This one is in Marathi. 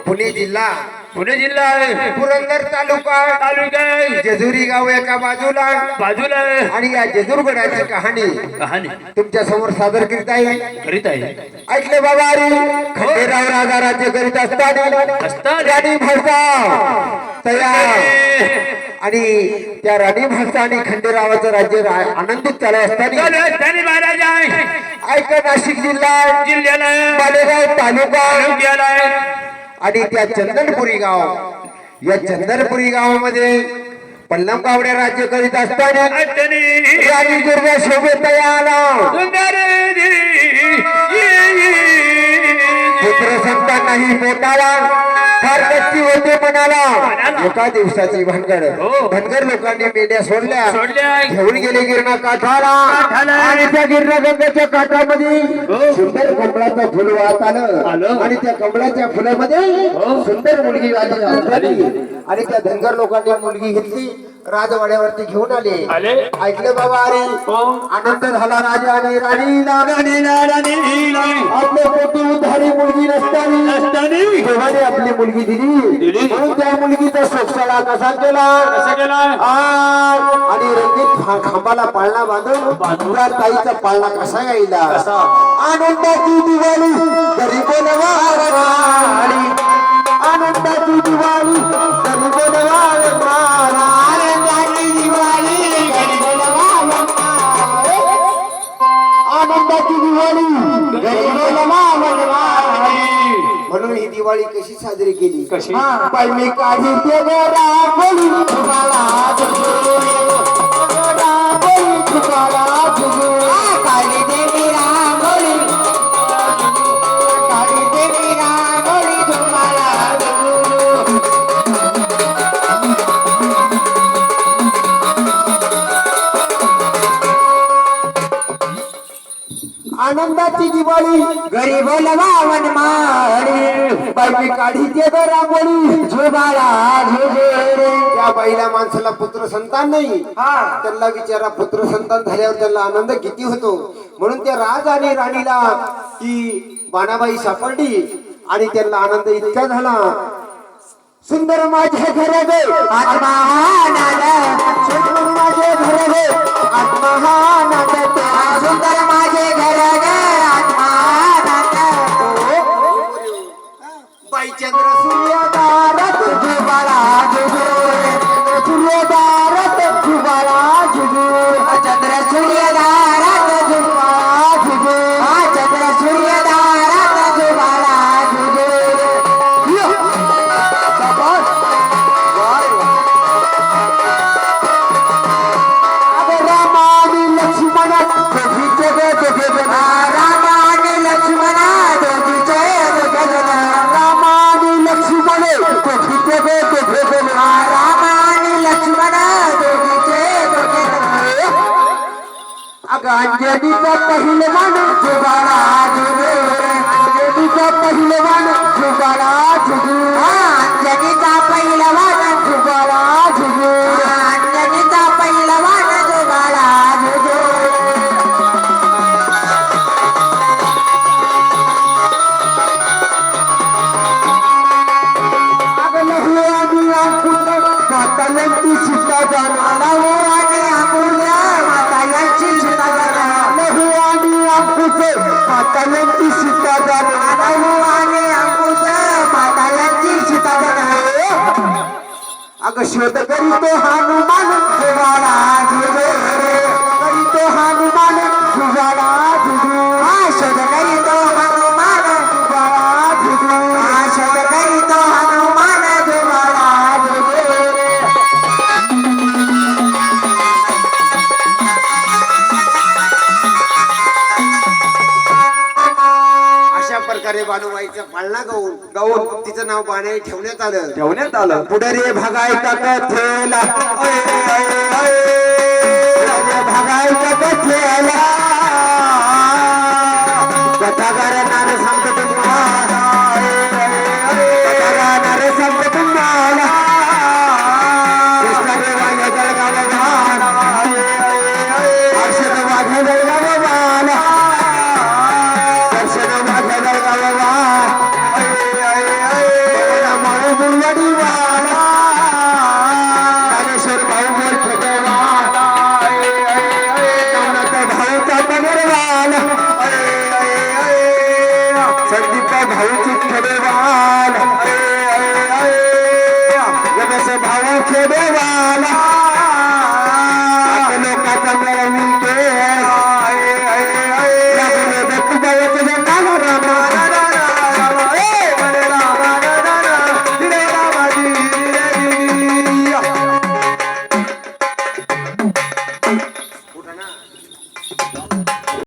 पुणे जिल्हा आहे, पुरंदर तालुका तालुका आहे, जेजुरी गाव एका बाजूला बाजूला आहे. आणि या जेजूरगडाची कहाणी तुमच्या समोर सादर करीत आहे. करीत आहे. ऐकले बाबा अरे खंडेराव राजा राज्य करीत असताना राणी भाषा तयार आणि त्या राणी भाषा आणि खंडेरावाचं राज्य आनंदित चालू असताना महाराज आहे ऐका नाशिक जिल्ह्याला मालेगाव तालुका आणि त्या चंदनपुरी गाव या चंदनपुरी गावामध्ये पल्लम गावड्या राज्य करीत असताना राणी दुर्गा शोभेत आला पुत्र संतांनाही पोटाला फार कष्टी होते म्हणाला. एका दिवसाची धनगर लोकांनी मेंढ्या सोडल्या घेऊन गेले गिरणा काठाला आणि त्या गिरणा गंगेच्या काठामध्ये सुंदर कमळाचं फुल वाहत आलं आणि त्या कमळाच्या फुलामध्ये सुंदर मुलगी आली आणि त्या धनगर लोकांनी मुलगी घेतली राजवाड्यावरती घेऊन आले. ऐकलं बाबा अरे आनंद झाला राजा आणि राणीला आपल्या पोटी उद्धारी मुलगी नसताना देवाने आपली मुलगी दिली म्हणून त्या मुलगीचा सोक्षाला कसा केला आणि रंगीत खांबाला पाळणा बांधून ताईचा पाळणा कसा गायला. आनंदाची दिवाळी गरीबो नवारी आनंदाची दिवाळी गरीबो नवारी आनंदाची दिवाळी म्हणून ही दिवाळी कशी साजरी केली कशी मी काढी ते रांगोळी तुम्हाला काढी देवी रांगोळी काढी देवी रांगोळी तुम्हाला आनंदाची दिवाळी गरीब लवावन मारी बाई काढी ते रांगोळी झोबाळा झोबेरे. त्या बाईला माणसाला पुत्र संतान नाही त्यांना विचारा पुत्र संतान झाल्यावर त्यांना आनंद किती होतो. म्हणून त्या राज आणि राणीला ती बाणाबाई सापडली आणि त्यांना आनंद इतका झाला. सुंदर माझे घर गे आत्मा सुंदर माझे घर गे आत्मा सुंदर माझे घर गे आत्मा बाई चंद्र सूर्यदारत जुबाळा जुजूर सूर्यदारत जुबाळा जुजूर चंद्र सूर्यदारत जुबाळा जुजूर चंद्र सूर्यदारत जुबाळा जुजूर. रामानी लक्ष्मण दोघीचे रामानी लक्ष्मण दोघीचे रामानी लक्ष्मण दोघीचे रामानी लक्ष्मण दोघीचे अगं अंजनीचा पहिलवान जुबाळा जुजूर अंजनीचा पहिलवान जुबाळा जुजूर अंजनीचा पहिलवान जुबाळा जुजूर अंजनीचा पहिलवान जुबाळा जुजूर. अगं लहू आणि आंकुल मातायांची सीता जाणाला हो आणि आंकुल्या मातायांची सीता जाणार लहू आणि आंकुचे मातायांची सीता जाणार हो आणि आंकुच्या मातायांची सीता जाणार. अगं शोध करीतो हनुमान जुबाळा जुजूर करीतो हनुमान जुबाळा जुजूर शोध करीतो हनुमान जुबाळा जुजूर शोध करीतो हनुमान जुबाळा जुजूर. अशा प्रकारे बानुबाईचा पाळणा गाऊन तिचं नाव बाणाई ठेवण्यात आलं. पुढे रे भागायचा कथेला भागायचा कथेला कथागार नारे सांगतो तुम्हाला कथागार नारे सांगतो तुम्हाला कृष्णाने वाघ्या जळगाव हर्षद वाघ्या जळगाव दर्शन वाघ्या जळगाव भावाचे देवाला